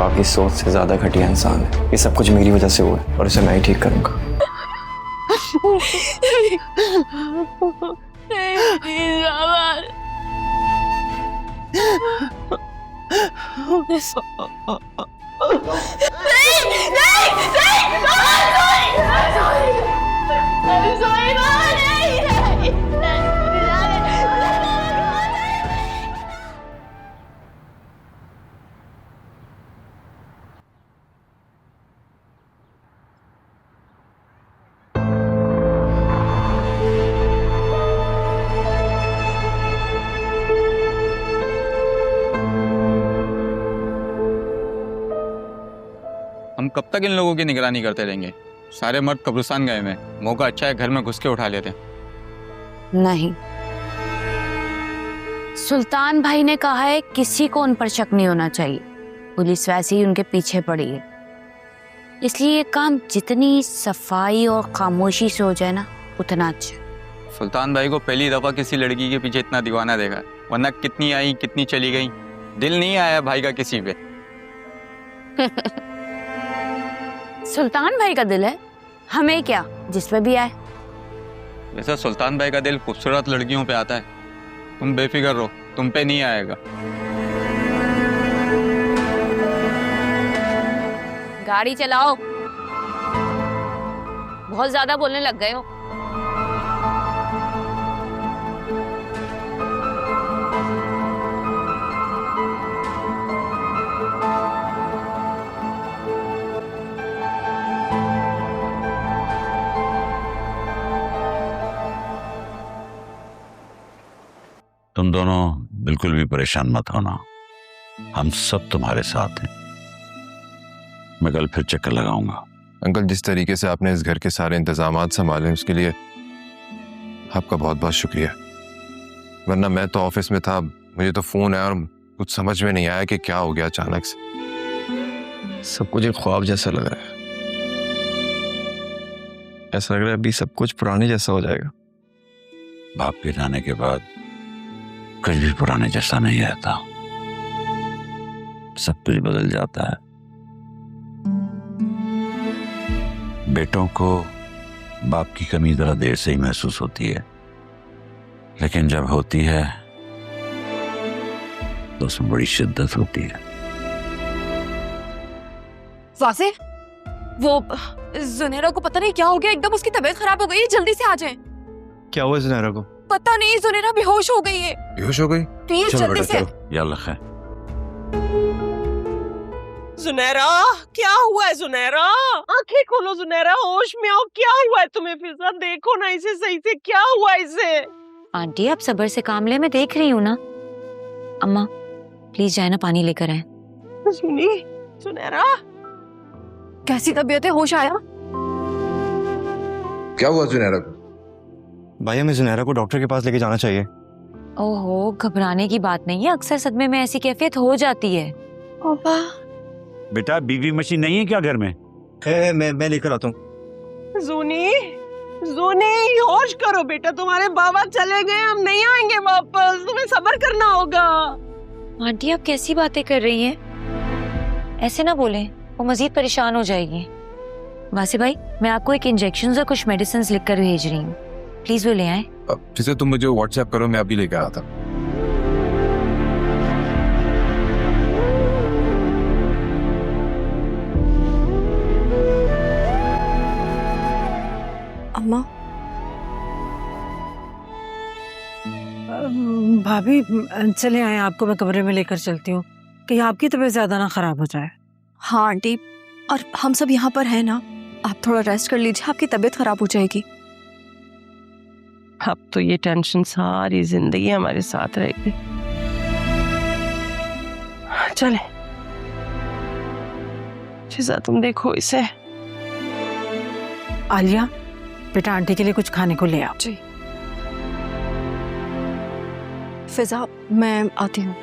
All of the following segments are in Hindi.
आपकी सोच से ज्यादा घटिया इंसान है। ये सब कुछ मेरी वजह से हुआ है और इसे मैं ही ठीक करूंगा। हम कब तक इन लोगों की निगरानी करते रहेंगे? सारे मर्द कब्रिस्तान गए में, मौका अच्छा है घर में घुस के उठा लेते हैं। नहीं, सुल्तान भाई ने कहा है किसी को उन पर शक नहीं होना चाहिए। पुलिस वैसे ही उनके पीछे पड़ी है, इसलिए ये काम जितनी सफाई और खामोशी से हो जाए ना उतना अच्छा। सुल्तान भाई को पहली दफा किसी लड़की के पीछे इतना दीवाना देखा, वरना कितनी आई कितनी चली गई, दिल नहीं आया भाई का किसी पे। सुल्तान भाई का दिल है, हमें क्या जिस पे भी आए। वैसे सुल्तान भाई का दिल खूबसूरत लड़कियों पे आता है। तुम बेफिक्र रहो, तुम पे नहीं आएगा। गाड़ी चलाओ, बहुत ज्यादा बोलने लग गए हो। तुम दोनों बिल्कुल भी परेशान मत होना, हम सब तुम्हारे साथ हैं। मैं कल फिर चक्कर लगाऊंगा। अंकल, जिस तरीके से आपने इस घर के सारे इंतजामात संभाले उसके लिए आपका बहुत बहुत शुक्रिया। वरना मैं तो ऑफिस में था, मुझे तो फोन आया और कुछ समझ में नहीं आया कि क्या हो गया अचानक से। सब कुछ एक ख्वाब जैसा लग रहा है। ऐसा लग रहा है अभी सब कुछ पुराने जैसा हो जाएगा। बाप के जाने के बाद कुछ भी पुराने जैसा नहीं रहता, सब कुछ बदल जाता है। बेटों को बाप की कमी जरा देर से ही महसूस होती है, लेकिन जब होती है तो उसमें बड़ी शिद्दत होती है। वासे, वो जुनैरा को पता नहीं क्या हो गया, एकदम उसकी तबीयत खराब हो गई है, जल्दी से आ जाएं। क्या हुआ जुनैरा को? पता नहीं, जुनैरा बेहोश हो गई है। बेहोश हो गई? प्लीज चलो जल्दी बेटा, से। चलो। या अल्लाह खैर। जुनैरा, क्या हुआ है जुनैरा? आंखें खोलो जुनैरा, होश में आओ। क्या हुआ है तुम्हें? फिजा देखो ना इसे सही से, क्या हुआ है इसे? आंटी आप सब्र से काम ले, मैं देख रही हूँ ना। अम्मा प्लीज जाए ना, पानी लेकर आए। सुनी जुनैरा, कैसी तबीयत है, होश आया? क्या हुआ जुनैरा को? भाई हमें जुनैरा को डॉक्टर के पास लेके जाना चाहिए। ओहो, घबराने की बात नहीं है, अक्सर सदमे में ऐसी कैफियत हो जाती है। पापा। बेटा बीवी मशीन नहीं है क्या घर में? मैं लेकर आता हूँ। जुनी, जुनी होश करो बेटा, तुम्हारे बाबा चले गए, हम नहीं आएंगे वापस, तुम्हें सब्र करना होगा। आंटी आप कैसी बातें कर रही हैं? ऐसे ना बोलें, वो मजीद परेशान हो जाएगी। वासे भाई, मैं आपको एक इंजेक्शन और कुछ मेडिसिन लिख कर भेज रही हूँ, प्लीज वो ले आए। फिर तुम मुझे व्हाट्सएप करो, मैं अभी लेकर आता हूँ। अम्मा, भाभी चले आए, आपको मैं कमरे में लेकर चलती हूँ, कहीं आपकी तबीयत ज्यादा ना खराब हो जाए। हाँ आंटी, और हम सब यहाँ पर हैं ना, आप थोड़ा रेस्ट कर लीजिए, आपकी तबीयत खराब हो जाएगी। अब तो ये टेंशन सारी जिंदगी हमारे साथ रहेगी। चले फिजा, तुम देखो इसे। आलिया बेटा, आंटी के लिए कुछ खाने को ले आओ। जी फिजा, मैं आती हूँ।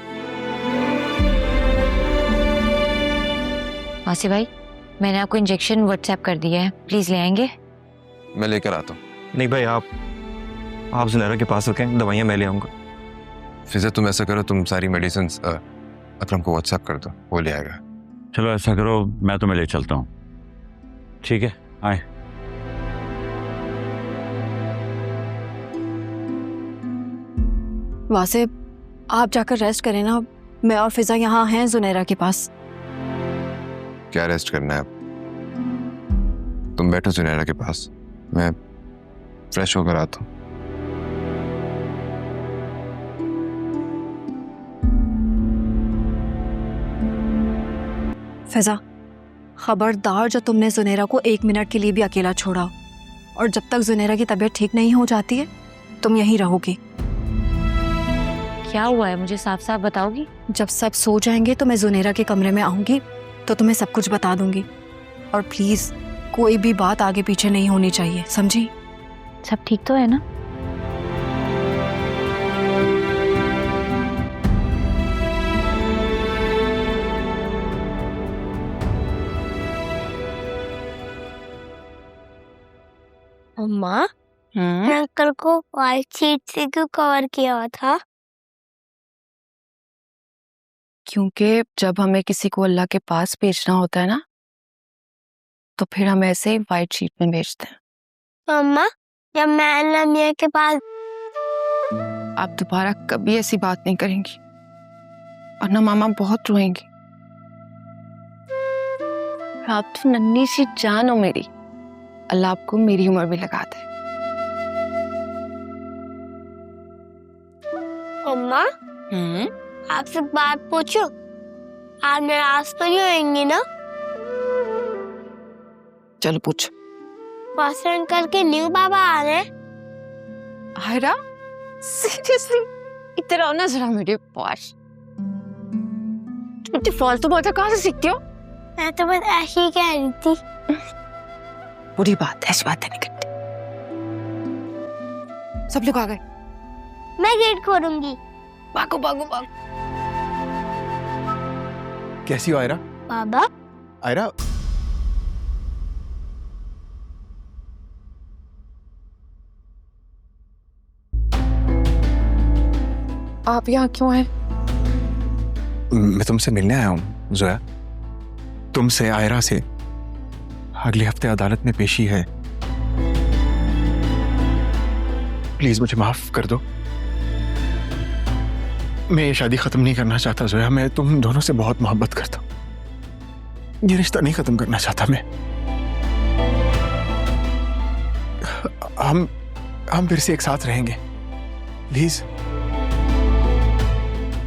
वासे भाई, मैंने आपको इंजेक्शन व्हाट्सएप कर दिया है, प्लीज ले आएंगे। मैं लेकर आता हूँ। नहीं भाई, आप जुनैरा के पास रखें, दवाइयाँ मैं ले आऊँगा। फिजा तुम ऐसा करो, तुम सारी मेडिसिन अकरम को व्हाट्सएप कर दो, वो ले आएगा। चलो ऐसा करो, मैं तुम्हें ले चलता हूँ। ठीक है, आए। वासिफ, आप जाकर रेस्ट करें ना। मैं और फिजा यहाँ हैं जुनैरा के पास। क्या रेस्ट करना है अब? तुम बैठो जुनैरा के पास, मैं फ्रेश होकर आता हूँ। फिजा, खबरदार जब तुमने जुनैरा को 1 मिनट के लिए भी अकेला छोड़ा, और जब तक जुनैरा की तबीयत ठीक नहीं हो जाती है तुम यहीं रहोगी। क्या हुआ है, मुझे साफ साफ बताओगी? जब सब सो जाएंगे तो मैं जुनैरा के कमरे में आऊंगी तो तुम्हें सब कुछ बता दूंगी। और प्लीज कोई भी बात आगे पीछे नहीं होनी चाहिए, समझी? सब ठीक तो है ना? अम्मा, अंकल को व्हाइट शीट से क्यों कवर किया हुआ था? क्योंकि जब हमें किसी को अल्लाह के पास भेजना होता है ना, तो फिर हम ऐसे व्हाइट शीट में भेजते हैं। अम्मा, जब मैं अल्लाह मियां के पास, आप दोबारा कभी ऐसी बात नहीं करेंगी, और ना मामा बहुत रोएंगी। आप तो नन्ही सी जान हो मेरी, अल्लाह आपको मेरी उम्र भी लगा दे। अम्मा, आपसे बात पूछो? आप नाराज तो नहीं होंगी ना? चलो पूछ। वासर अंकल के न्यू बाबा आ रहे हैं। आयरा, सीरियसली? इधर आओ ना जरा मेरे पास। तुम फालतू बातें कहाँ से सीखती हो? मैं तो बस ऐसे ही कह रही थी। बुरी बात है, ऐसी बातें नहीं करती। सब लोग आ गए। मैं गेट खोलूंगी। भागो भागो भागो। कैसी हो आयरा? बाबा, आयरा, आप यहाँ क्यों हैं? मैं तुमसे मिलने आया हूँ जोया। तुमसे, आयरा से। अगले हफ्ते अदालत में पेशी है। प्लीज मुझे माफ कर दो। मैं ये शादी खत्म नहीं करना चाहता जोया। मैं तुम दोनों से बहुत मोहब्बत करता हूँ। ये रिश्ता नहीं खत्म करना चाहता मैं। हम फिर से एक साथ रहेंगे, प्लीज।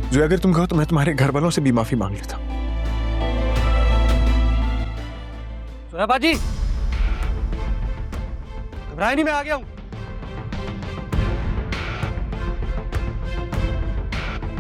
जोया, अगर तुम कहो तो मैं तुम्हारे घर वालों से भी माफी मांग लेता हूँ। बाजी, घबराए नहीं, मैं आ गया हूं।